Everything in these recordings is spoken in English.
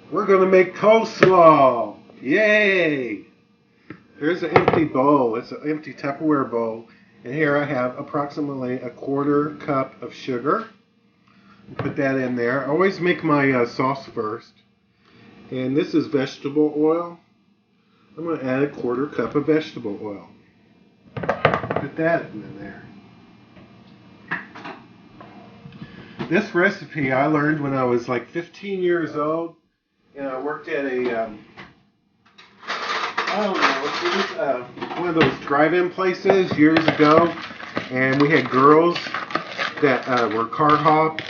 We're going to make coleslaw. Yay! Here's an empty bowl. It's an empty Tupperware bowl. And here I have approximately a quarter cup of sugar. Put that in there. I always make my sauce first. And this is vegetable oil. I'm going to add a quarter cup of vegetable oil. Put that in there. This recipe I learned when I was like 15 years old. And I worked at a, I don't know, it was one of those drive-in places years ago. And we had girls that were car hops.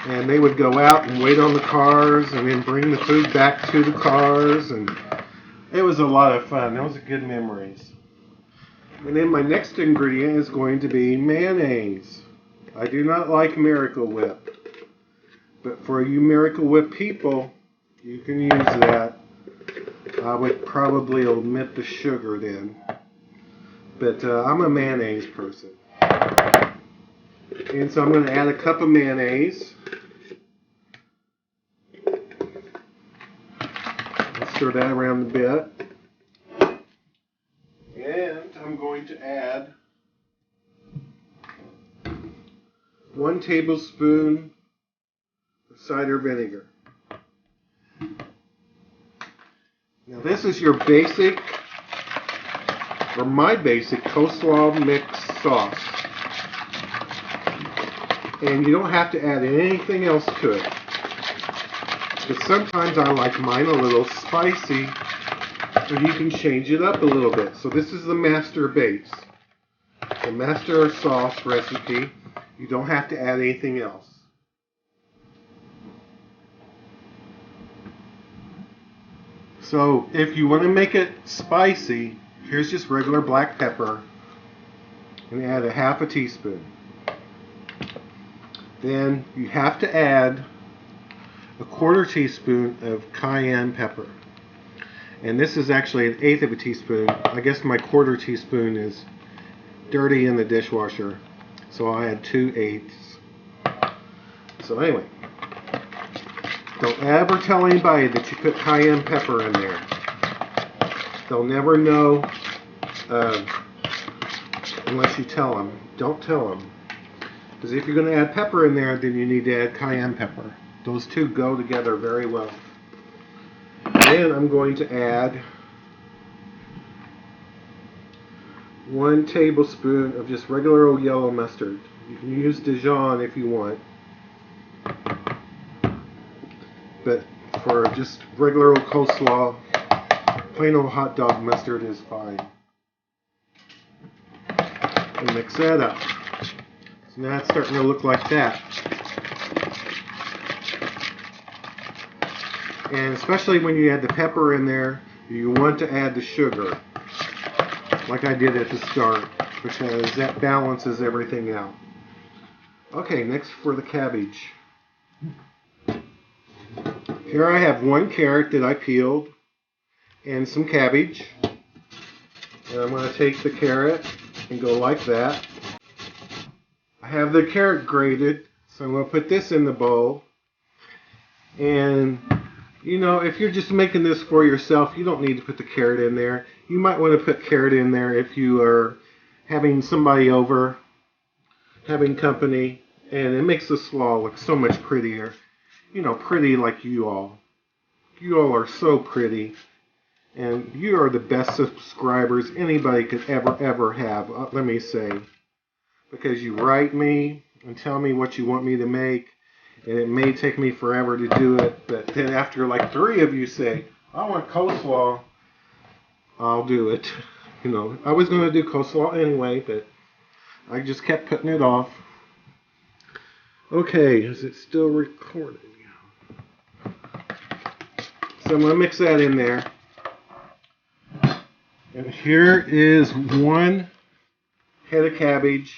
And they would go out and wait on the cars and then bring the food back to the cars. And it was a lot of fun. Those are good memories. And then my next ingredient is going to be mayonnaise. I do not like Miracle Whip. But for you Miracle Whip people, you can use that. I would probably omit the sugar then. But I'm a mayonnaise person. And so I'm going to add a cup of mayonnaise. Stir that around a bit. And I'm going to add 1 tablespoon of cider vinegar. Now this is your basic, or my basic, coleslaw mix sauce. And you don't have to add anything else to it. But sometimes I like mine a little spicy, so you can change it up a little bit. So this is the master base. The master sauce recipe. You don't have to add anything else. So if you want to make it spicy, here's just regular black pepper. And add a half a teaspoon. Then you have to add a quarter teaspoon of cayenne pepper. And this is actually 1/8 of a teaspoon. I guess my quarter teaspoon is dirty in the dishwasher. So I add 2/8. So anyway, don't ever tell anybody that you put cayenne pepper in there. They'll never know unless you tell them. Don't tell them. Because if you're going to add pepper in there, then you need to add cayenne pepper. Those two go together very well. Then I'm going to add 1 tablespoon of just regular old yellow mustard. You can use Dijon if you want. But for just regular old coleslaw, plain old hot dog mustard is fine. And mix that up. So now it's starting to look like that. And especially when you add the pepper in there, you want to add the sugar, like I did at the start, because that balances everything out. Okay, next for the cabbage. Here I have 1 carrot that I peeled, and some cabbage. And I'm going to take the carrot and go like that. I have the carrot grated, so I'm going to put this in the bowl. And you know, if you're just making this for yourself, you don't need to put the carrot in there. You might want to put carrot in there if you are having somebody over, having company, and it makes the slaw look so much prettier. You know, pretty like you all. You all are so pretty, and you are the best subscribers anybody could ever have, let me say. Because you write me and tell me what you want me to make. And it may take me forever to do it, but then after like 3 of you say, I want coleslaw, I'll do it. You know, I was going to do coleslaw anyway, but I just kept putting it off. Okay, is it still recording? So I'm going to mix that in there. And here is 1 head of cabbage.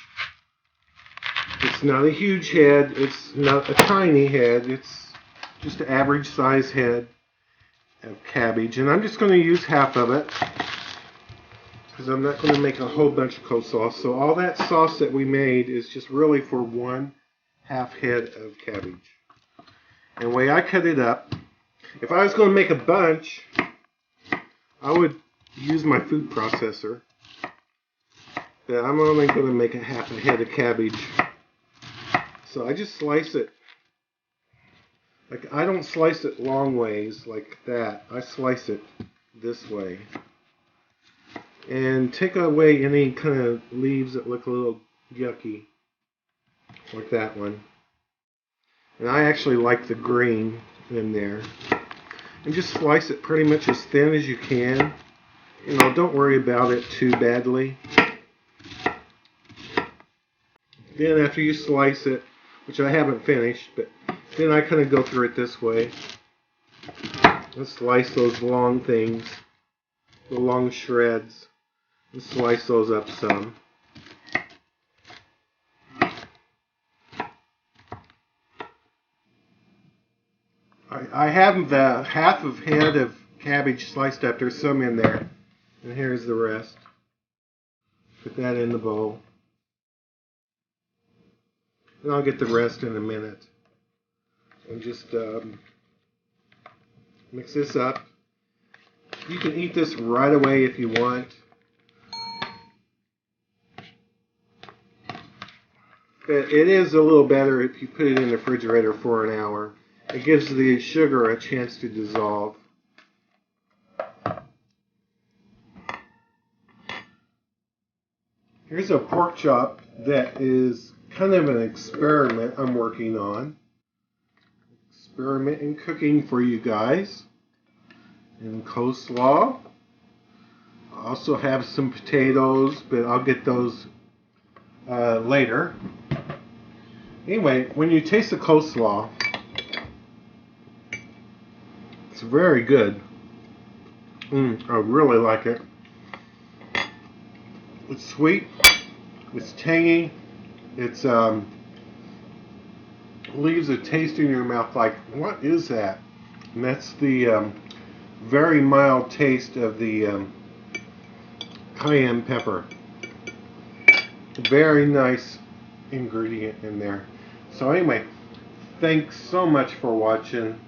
It's not a huge head, it's not a tiny head, it's just an average size head of cabbage. And I'm just going to use half of it, because I'm not going to make a whole bunch of coleslaw. So all that sauce that we made is just really for 1/2 head of cabbage. And the way I cut it up, If I was going to make a bunch, I would use my food processor. But I'm only going to make a half a head of cabbage. So I just slice it. Like, I don't slice it long ways like that. I slice it this way. And take away any kind of leaves that look a little yucky. Like that one. And I actually like the green in there. And just slice it pretty much as thin as you can. You know, don't worry about it too badly. Then after you slice it, which I haven't finished, but then I kind of go through it this way. And slice those long things, the long shreds, and slice those up some. I have the half of head of cabbage sliced up. There's some in there. And here's the rest. Put that in the bowl. And I'll get the rest in a minute. And just mix this up. You can eat this right away if you want. But it is a little better if you put it in the refrigerator for an hour. It gives the sugar a chance to dissolve. Here's a pork chop that is kind of an experiment I'm working on. Experiment in cooking for you guys. And coleslaw. I also have some potatoes, but I'll get those later. Anyway, when you taste the coleslaw, it's very good. I really like it. It's sweet. It's tangy. It's leaves a taste in your mouth like, what is that? And that's the very mild taste of the cayenne pepper. Very nice ingredient in there. So anyway, thanks so much for watching.